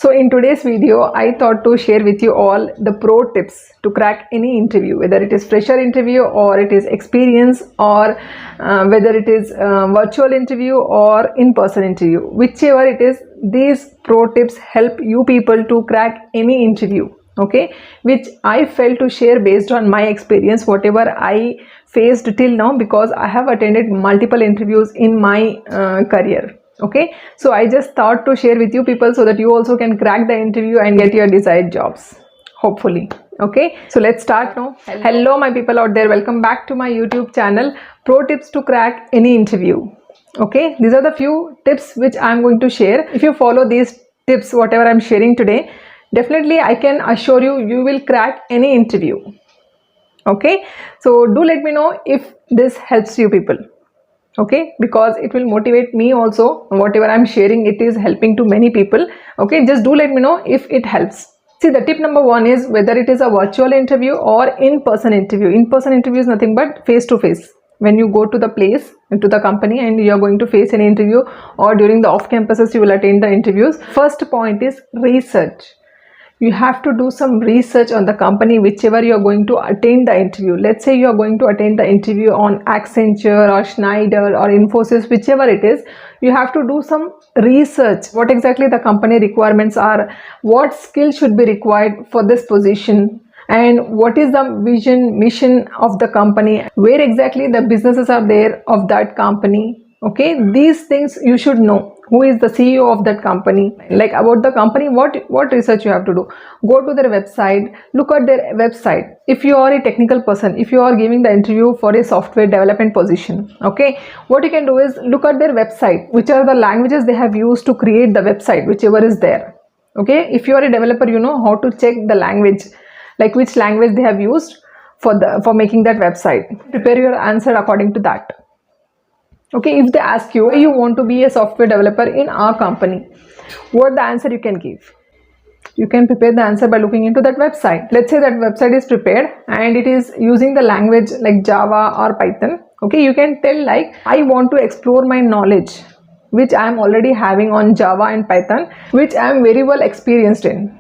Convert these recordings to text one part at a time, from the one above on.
So in today's video, I thought to share with you all the pro tips to crack any interview, whether it is fresher interview or it is experience, or whether it is virtual interview or in-person interview, whichever it is. These pro tips help you people to crack any interview, okay, which I felt to share based on my experience, whatever I faced till now, because I have attended multiple interviews in my career. Okay, so I just thought to share with you people so that you also can crack the interview and get your desired jobs, hopefully. Okay, so let's start now. Hello my people out there, welcome back to my YouTube channel, Pro Tips to Crack Any Interview. Okay, these are the few tips which I'm going to share. If you follow these tips, whatever I'm sharing today, definitely I can assure you, you will crack any interview. Okay, so do let me know if this helps you people. Okay, because it will motivate me also. Whatever I'm sharing, it is helping to many people. Okay, just do let me know if it helps. See, the tip number one is whether it is a virtual interview or in-person interview. In-person interview is nothing but face-to-face. When you go to the place, to the company, and you are going to face an interview, or during the off-campuses you will attend the interviews. First point is research. You have to do some research on the company whichever you are going to attend the interview. Let's say you are going to attend the interview on Accenture or Schneider or Infosys, whichever it is. You have to do some research. What exactly the company requirements are, what skills should be required for this position, and what is the vision, mission of the company, where exactly the businesses are there of that company. Okay, these things you should know. Who is the CEO of that company, like about the company, what research you have to do. Go to their website, look at their website. If you are a technical person, if you are giving the interview for a software development position, okay, what you can do is look at their website, which are the languages they have used to create the website, whichever is there. Okay, if you are a developer, you know how to check the language, like which language they have used for making that website. Prepare your answer according to that. Okay, if they ask you, you want to be a software developer in our company, what the answer you can give? You can prepare the answer by looking into that website. Let's say that website is prepared and it is using the language like Java or Python. Okay, you can tell like, I want to explore my knowledge which I am already having on Java and Python, which I am very well experienced in.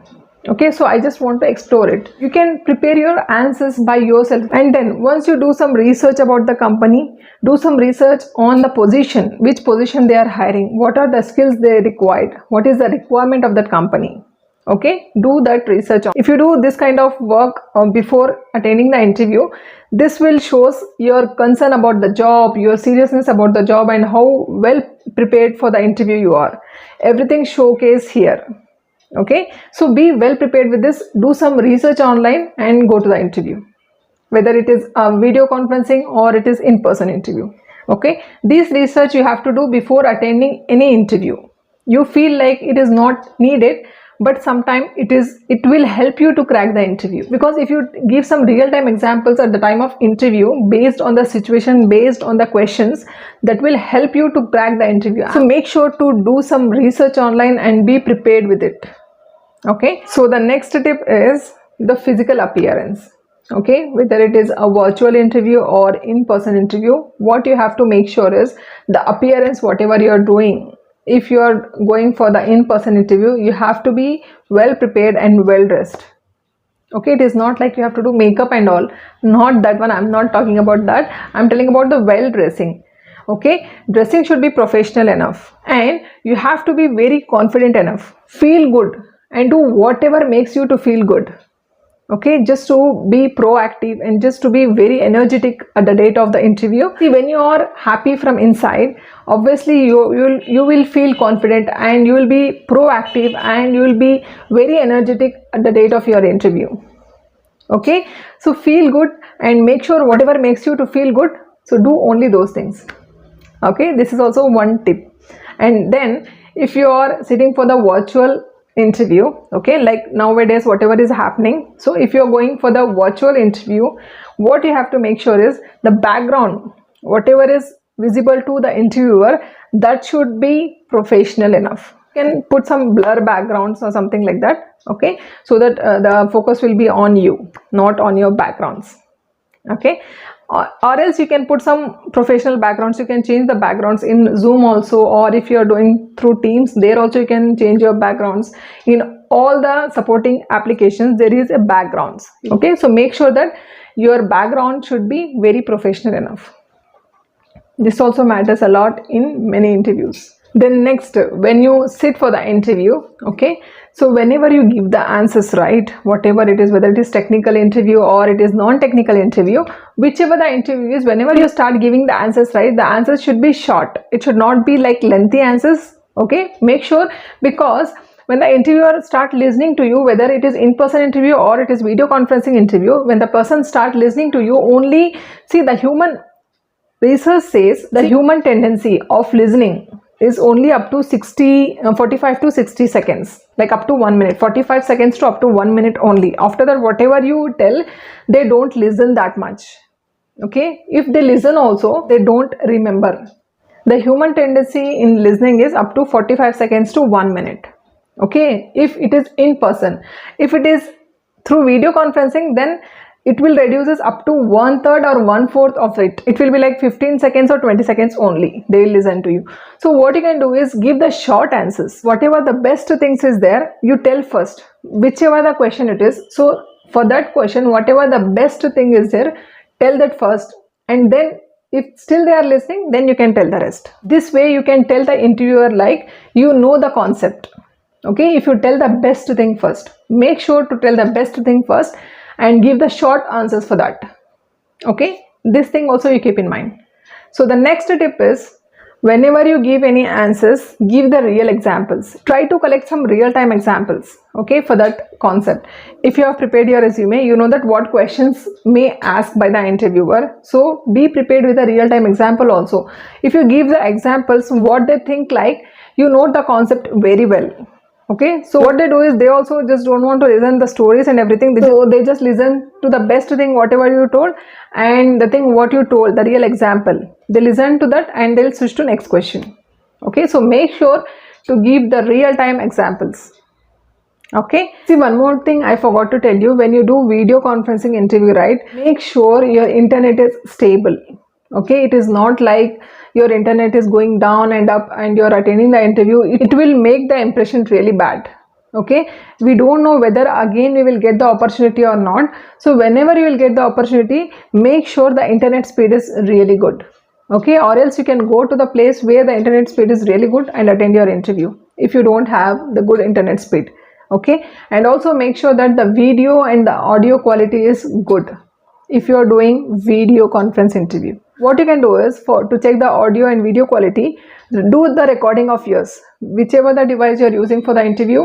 Okay, so I just want to explore it. You can prepare your answers by yourself, and then once you do some research about the company, do some research on the position, which position they are hiring, what are the skills they required, what is the requirement of that company. Okay, do that research. If you do this kind of work before attending the interview, this will shows your concern about the job, your seriousness about the job, and how well prepared for the interview you are. Everything showcase here. Okay, so be well prepared with this. Do some research online and go to the interview, whether it is a video conferencing or it is in-person interview. Okay, this research you have to do before attending any interview. You feel like it is not needed, but sometimes it will help you to crack the interview, because if you give some real-time examples at the time of interview based on the situation, based on the questions, that will help you to crack the interview. So make sure to do some research online and be prepared with it. Okay, so the next tip is the physical appearance. Okay, whether it is a virtual interview or in-person interview, what you have to make sure is the appearance, whatever you are doing. If you are going for the in-person interview, you have to be well prepared and well dressed. Okay, it is not like you have to do makeup and all, not that one. I'm not talking about that. I'm telling about the well dressing. Okay, dressing should be professional enough, and you have to be very confident enough. Feel good and do whatever makes you to feel good. Okay, just to be proactive and just to be very energetic at the date of the interview. See, when you are happy from inside, obviously you will feel confident and you will be proactive and you will be very energetic at the date of your interview. Okay, so feel good and make sure whatever makes you to feel good, so do only those things. Okay, this is also one tip. And then if you are sitting for the virtual interview, okay, like nowadays whatever is happening, so if you are going for the virtual interview, what you have to make sure is the background, whatever is visible to the interviewer, that should be professional enough. You can put some blur backgrounds or something like that. Okay, so that the focus will be on you, not on your backgrounds. Okay, or else you can put some professional backgrounds. You can change the backgrounds in Zoom also, or if you are doing through Teams, there also you can change your backgrounds. In all the supporting applications there is a backgrounds. Okay, so make sure that your background should be very professional enough. This also matters a lot in many interviews. Then next, when you sit for the interview, okay, so whenever you give the answers right, whatever it is, whether it is technical interview or it is non-technical interview, whichever the interview is, whenever you start giving the answers right, the answers should be short. It should not be like lengthy answers. Okay, make sure, because when the interviewer start listening to you, whether it is in-person interview or it is video conferencing interview, when the person start listening to you, only see the human research says the human tendency of listening is only up to 45 to 60 seconds, like up to 1 minute, 45 seconds to up to 1 minute only. After that, whatever you tell, they don't listen that much. Okay, if they listen also, they don't remember. The human tendency in listening is up to 45 seconds to 1 minute. Okay, if it is in person. If it is through video conferencing, then it will reduces up to 1/3 or 1/4 of it. It will be like 15 seconds or 20 seconds only. They will listen to you. So what you can do is give the short answers. Whatever the best things is there, you tell first, whichever the question it is. So for that question, whatever the best thing is there, tell that first, and then if still they are listening, then you can tell the rest. This way you can tell the interviewer like you know the concept. Okay, if you tell the best thing first, make sure to tell the best thing first and give the short answers for that. Okay, this thing also you keep in mind. So the next tip is, whenever you give any answers, give the real examples. Try to collect some real-time examples, okay, for that concept. If you have prepared your resume, you know that what questions may ask by the interviewer. So be prepared with a real-time example also. If you give the examples, what they think like, you know the concept very well. Okay, so what they do is they also just don't want to listen the stories and everything. So they just listen to the best thing, whatever you told, and the thing what you told, the real example. They listen to that and they'll switch to next question. Okay, so make sure to give the real-time examples. Okay, see, one more thing I forgot to tell you. When you do video conferencing interview, right, make sure your internet is stable. Okay, it is not like your internet is going down and up and you're attending the interview. It will make the impression really bad. Okay, we don't know whether again we will get the opportunity or not. So whenever you will get the opportunity, make sure the internet speed is really good. Okay, or else you can go to the place where the internet speed is really good and attend your interview if you don't have the good internet speed. Okay, and also make sure that the video and the audio quality is good if you are doing video conference interview. What you can do is, to check the audio and video quality, do the recording of yours. Whichever the device you are using for the interview,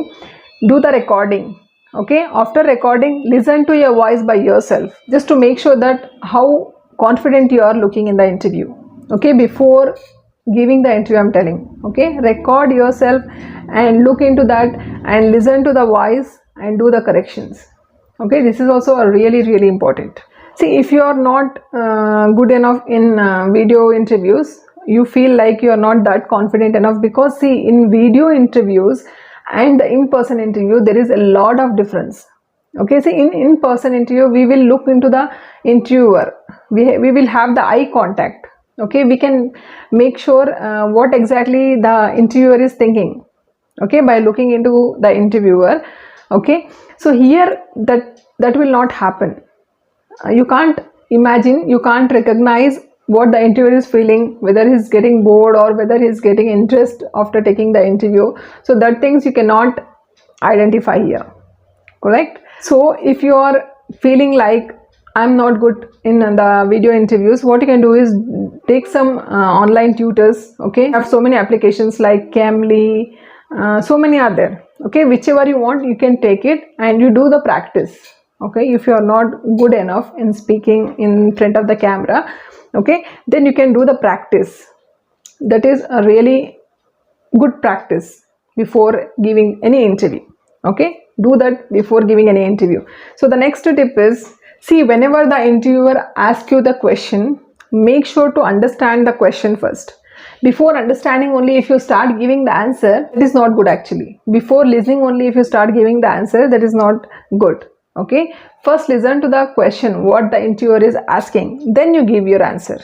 do the recording. Okay, after recording, listen to your voice by yourself, just to make sure that how confident you are looking in the interview. Okay, before giving the interview, I'm telling. Okay, record yourself and look into that and listen to the voice and do the corrections. Okay, this is also a really important. See, if you are not good enough in video interviews, you feel like you are not that confident enough, because see, in video interviews and the in-person interview, there is a lot of difference. Okay, see, in person interview, we will look into the interviewer. We will have the eye contact. Okay, we can make sure what exactly the interviewer is thinking. Okay, by looking into the interviewer. Okay, so here that will not happen. You can't imagine, you can't recognize what the interviewer is feeling, whether he's getting bored or whether he's getting interest after taking the interview. So that things you cannot identify here, correct? So if you are feeling like I'm not good in the video interviews, what you can do is take some online tutors. Okay, I have so many applications like Cambly, so many are there. Okay, whichever you want, you can take it and you do the practice. Okay, if you are not good enough in speaking in front of the camera, okay, then you can do the practice. That is a really good practice before giving any interview. Okay, do that before giving any interview. So the next tip is, see, whenever the interviewer asks you the question, make sure to understand the question first. Before understanding only if you start giving the answer, that is not good actually. Before listening only if you start giving the answer, that is not good. Okay, first listen to the question what the interviewer is asking, then you give your answer.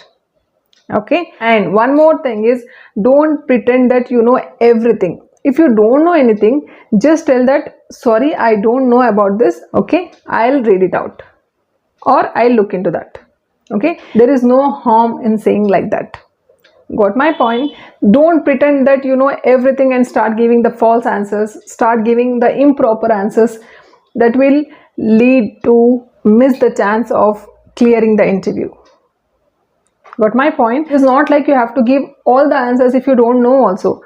Okay, and one more thing is, don't pretend that you know everything. If you don't know anything, just tell that sorry, I don't know about this. Okay, I'll read it out or I'll look into that. Okay, there is no harm in saying like that. Got my point? Don't pretend that you know everything and start giving the false answers, start giving the improper answers that will lead to miss the chance of clearing the interview. Got my point? It's not like you have to give all the answers if you don't know also.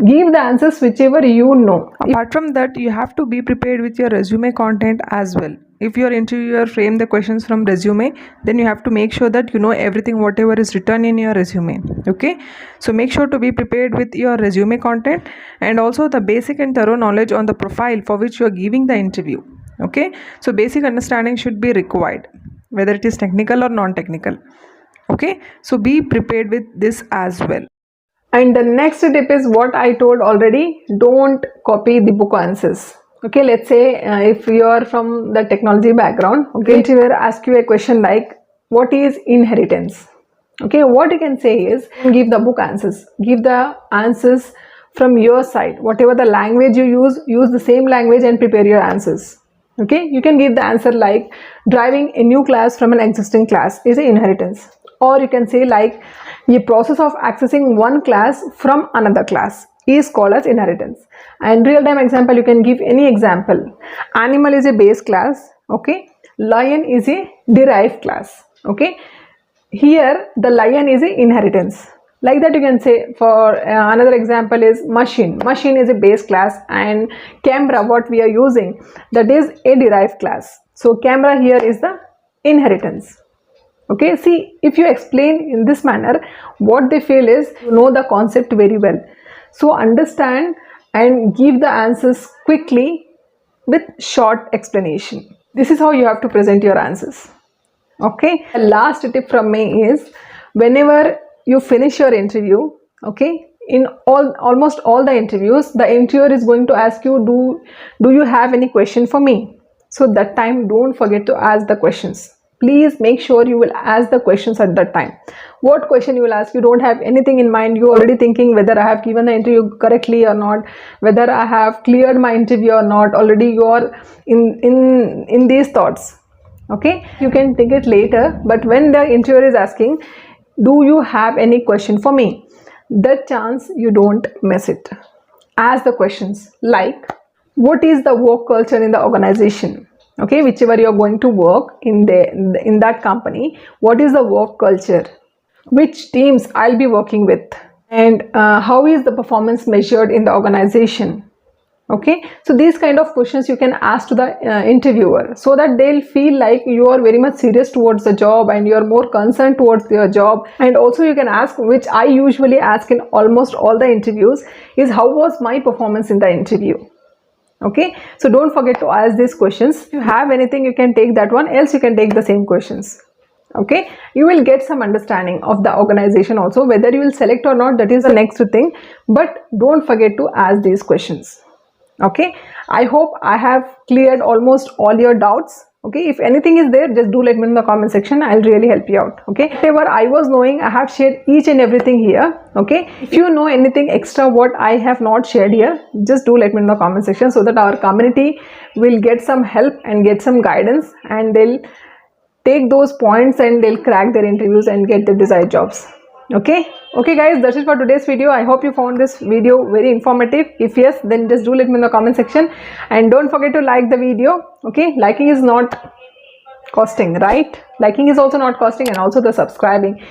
Give the answers whichever you know. Apart from that, you have to be prepared with your resume content as well. If your interviewer frame the questions from resume, then you have to make sure that you know everything whatever is written in your resume. Okay, so make sure to be prepared with your resume content and also the basic and thorough knowledge on the profile for which you are giving the interview. Okay, so basic understanding should be required, whether it is technical or non-technical. Okay, so be prepared with this as well. And the next tip is what I told already, don't copy the book answers. Okay, let's say if you are from the technology background, okay, interviewer ask you a question like what is inheritance? Okay, what you can say is give the book answers, give the answers from your side, whatever the language you use the same language and prepare your answers. Okay, you can give the answer like driving a new class from an existing class is an inheritance, or you can say like the process of accessing one class from another class is called as inheritance. And real time example, you can give any example. Animal is a base class, okay, lion is a derived class. Okay, here the lion is a inheritance. Like that you can say. For another example is machine is a base class, and camera what we are using, that is a derived class. So camera here is the inheritance. Okay, see, if you explain in this manner, what they feel is you know the concept very well. So understand and give the answers quickly with short explanation. This is how you have to present your answers. Okay, the last tip from me is whenever you finish your interview, okay, in almost all the interviews, the interviewer is going to ask you, do you have any question for me? So that time don't forget to ask the questions. Please make sure you will ask the questions at that time. What question you will ask? You don't have anything in mind. You are already thinking whether I have given the interview correctly or not, whether I have cleared my interview or not. Already you are in these thoughts. Okay, you can take it later, but when the interviewer is asking, do you have any question for me? That chance you don't miss it. Ask the questions like, what is the work culture in the organization? Okay, whichever you are going to work in that company, what is the work culture? Which teams I'll be working with? And how is the performance measured in the organization? Okay, so these kind of questions you can ask to the interviewer, so that they'll feel like you are very much serious towards the job and you are more concerned towards your job. And also you can ask, which I usually ask in almost all the interviews, is how was my performance in the interview? Okay, so don't forget to ask these questions. If you have anything, you can take that one, else you can take the same questions. Okay, you will get some understanding of the organization also. Whether you will select or not, that is the next thing, but don't forget to ask these questions. Okay, I hope I have cleared almost all your doubts. Okay, if anything is there, just do let me know in the comment section. I'll really help you out. Okay, whatever I was knowing, I have shared each and everything here. Okay, if you know anything extra what I have not shared here, just do let me know in the comment section, so that our community will get some help and get some guidance, and they'll take those points and they'll crack their interviews and get the desired jobs. Okay guys, that's it for today's video. I hope you found this video very informative. If yes, then just do let me know in the comment section, and don't forget to like the video. Okay, liking is not costing, right? Liking is also not costing, and also the subscribing.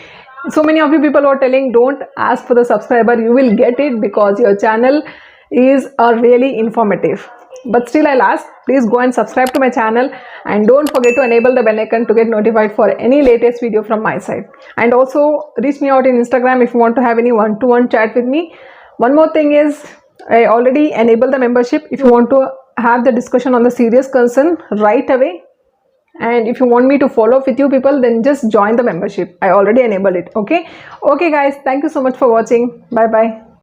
So many of you people are telling don't ask for the subscriber, you will get it because your channel is really informative. But still I'll ask, please go and subscribe to my channel, and don't forget to enable the bell icon to get notified for any latest video from my side. And also reach me out in Instagram if you want to have any one-to-one chat with me. One more thing is, I already enabled the membership. If you want to have the discussion on the serious concern right away, and if you want me to follow up with you people, then just join the membership. I already enabled it. Okay guys, thank you so much for watching. Bye bye.